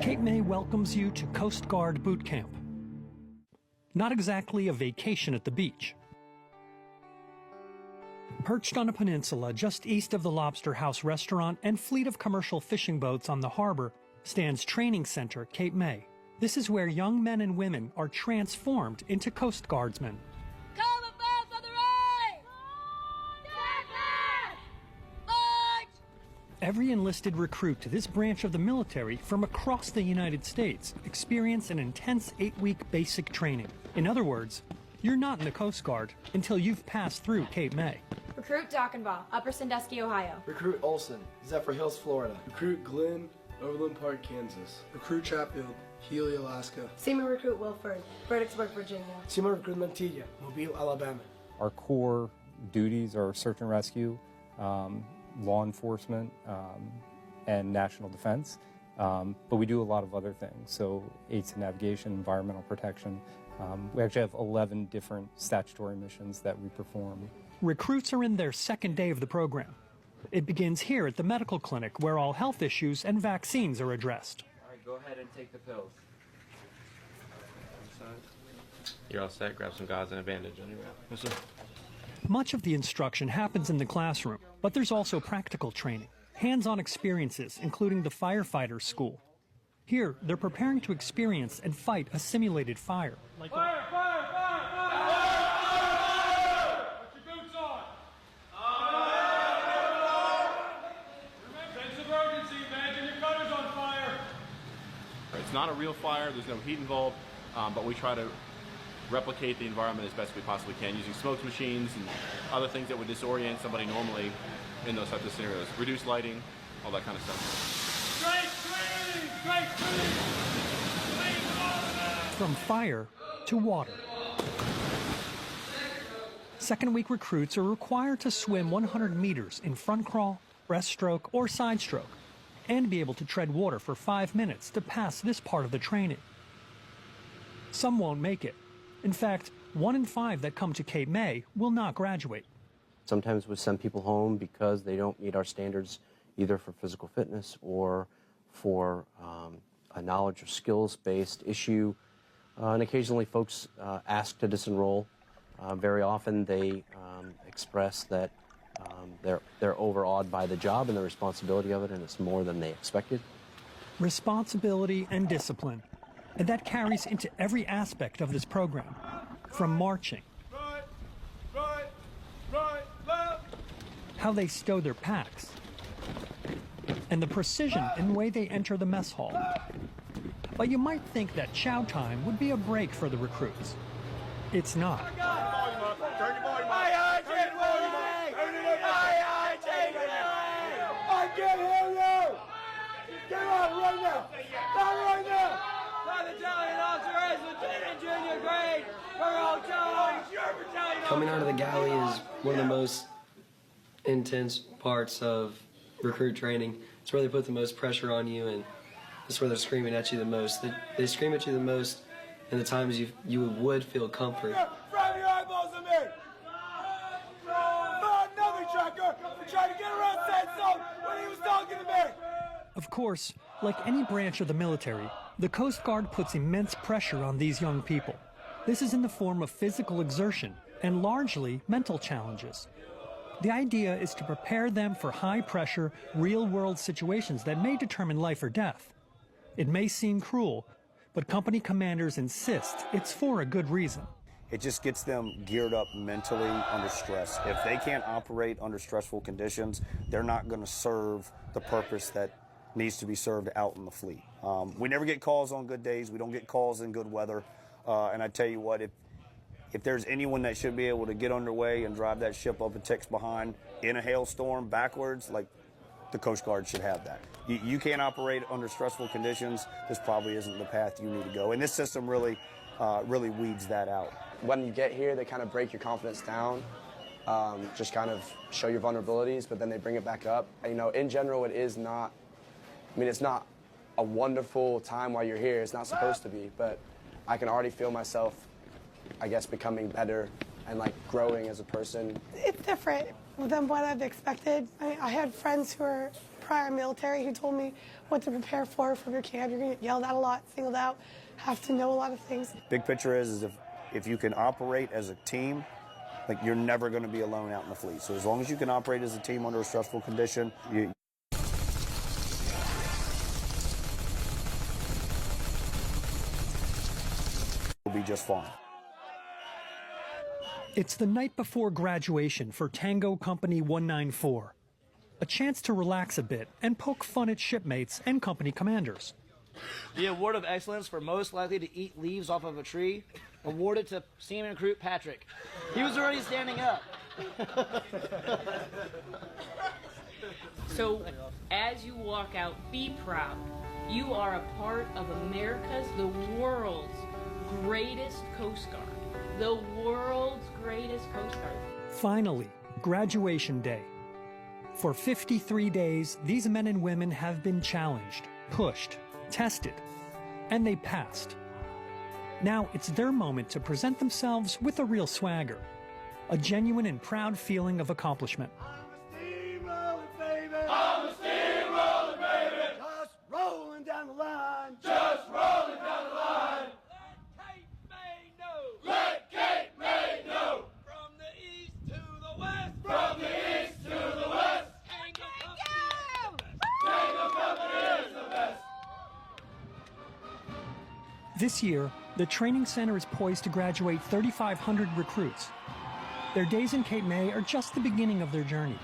Cape May welcomes you to Coast Guard Boot Camp. Not exactly a vacation at the beach. Perched on a peninsula just east of the Lobster House restaurant and fleet of commercial fishing boats on the harbor stands Training Center Cape May. This is where young men and women are transformed into Coast Guardsmen. Come above for the right! March! Every enlisted recruit to this branch of the military from across the United States experience an intense 8-week basic training. In other words, you're not in the Coast Guard until you've passed through Cape May. Recruit Dockenbaugh, Upper Sandusky, Ohio. Recruit Olson, Zephyr Hills, Florida. Recruit Glenn, Overland Park, Kansas. Recruit Chatfield, Healy, Alaska. Seaman Recruit Wilford, Fredericksburg, Virginia. Seaman Recruit Mantilla, Mobile, Alabama. Our core duties are search and rescue, law enforcement, and national defense. But we do a lot of other things, so aids to navigation, environmental protection. We actually have 11 different statutory missions that we perform. Recruits are in their second day of the program. It begins here at the medical clinic where all health issues and vaccines are addressed. All right, go ahead and take the pills. You're all set. Grab some gauze and a bandage on your wrist. Yes, sir. Much of the instruction happens in the classroom, but there's also practical training, hands-on experiences, including the firefighter school. Here, they're preparing to experience and fight a simulated fire. Fire! Fire! Fire! Fire! Put your boots on! Sense of urgency, imagine your cutter's on fire! It's not a real fire, there's no heat involved, but we try to replicate the environment as best we possibly can using smoke machines and other things that would disorient somebody normally in those types of scenarios. Reduced lighting, all that kind of stuff. Straight swing! Straight swing! From fire to water. Second week recruits are required to swim 100 meters in front crawl, breaststroke, or side stroke, and be able to tread water for 5 minutes to pass this part of the training. Some won't make it. In fact, 1 in 5 that come to Cape May will not graduate. Sometimes we send people home because they don't meet our standards, either for physical fitness or for a knowledge or skills-based issue. And occasionally folks ask to disenroll. Very often they express that they're overawed by the job and the responsibility of it, and it's more than they expected. Responsibility and discipline. And that carries into every aspect of this program, from marching, Right, left! how they stow their packs, and the precision in the way they enter the mess hall. But you might think that chow time would be a break for the recruits. It's not. Turn your volume up! Aye, Jake Willie! Aye, Jake Willie! I can't hear you! Get out right now! Not right now! Battalion officer is Lieutenant Junior grade. We're all John. Your battalion. Coming out of the galley is one of the most intense parts of recruit training. It's where they put the most pressure on you, and it's where they're screaming at you the most. They scream at you the most in the times you would feel comfort. Grab your eyeballs at me! Another trucker tried to get around Sandstone when he was talking to me! Of course, like any branch of the military, the Coast Guard puts immense pressure on these young people. This is in the form of physical exertion and largely mental challenges. The idea is to prepare them for high-pressure, real-world situations that may determine life or death. It may seem cruel, but company commanders insist it's for a good reason. It just gets them geared up mentally under stress. If they can't operate under stressful conditions, they're not going to serve the purpose that needs to be served out in the fleet. We never get calls on good days. We don't get calls in good weather. And I tell you what, if there's anyone that should be able to get underway and drive that ship up a ticks behind in a hailstorm backwards, like, the Coast Guard should have that. You can't operate under stressful conditions. This probably isn't the path you need to go. And this system really weeds that out. When you get here, they kind of break your confidence down, just kind of show your vulnerabilities, but then they bring it back up. And, you know, in general, it is not, it's not a wonderful time while you're here. It's not supposed to be, but I can already feel myself, I guess, becoming better and, like, growing as a person. It's different than what I've expected. I had friends who are prior military who told me what to prepare for your camp. You're going to get yelled at a lot, singled out, have to know a lot of things. Big picture is if you can operate as a team, like you're never going to be alone out in the fleet. So as long as you can operate as a team under a stressful condition, you'll be just fine. It's the night before graduation for Tango Company 194. A chance to relax a bit and poke fun at shipmates and company commanders. The award of excellence for most likely to eat leaves off of a tree, awarded to Seaman Recruit Patrick. He was already standing up. So, as you walk out, be proud. You are a part of America's, the world's greatest Coast Guard. The world's greatest Coast Guard. Finally, graduation day. For 53 days, these men and women have been challenged, pushed, tested, and they passed. Now it's their moment to present themselves with a real swagger, a genuine and proud feeling of accomplishment. I'm a steamroller, baby. Just rolling down the line. Just rolling down the line. Let Cape May know. From the east to the west. From the east to the west. Tango Company is the best. This year, the training center is poised to graduate 3,500 recruits. Their days in Cape May are just the beginning of their journey.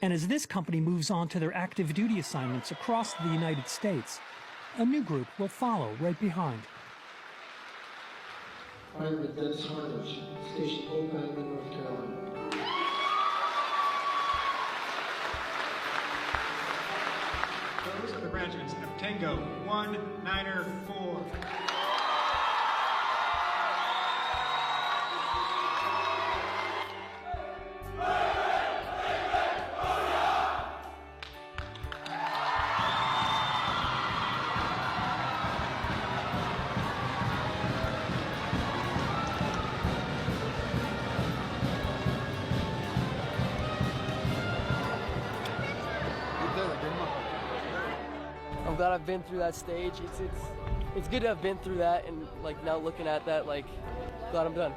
And as this company moves on to their active duty assignments across the United States, a new group will follow right behind. Private Dennis Harnish, stationed Oak Island, North Carolina. Those are the graduates of Tango 194. I'm glad I've been through that stage. It's good to have been through that, and like now looking at that, like glad I'm done.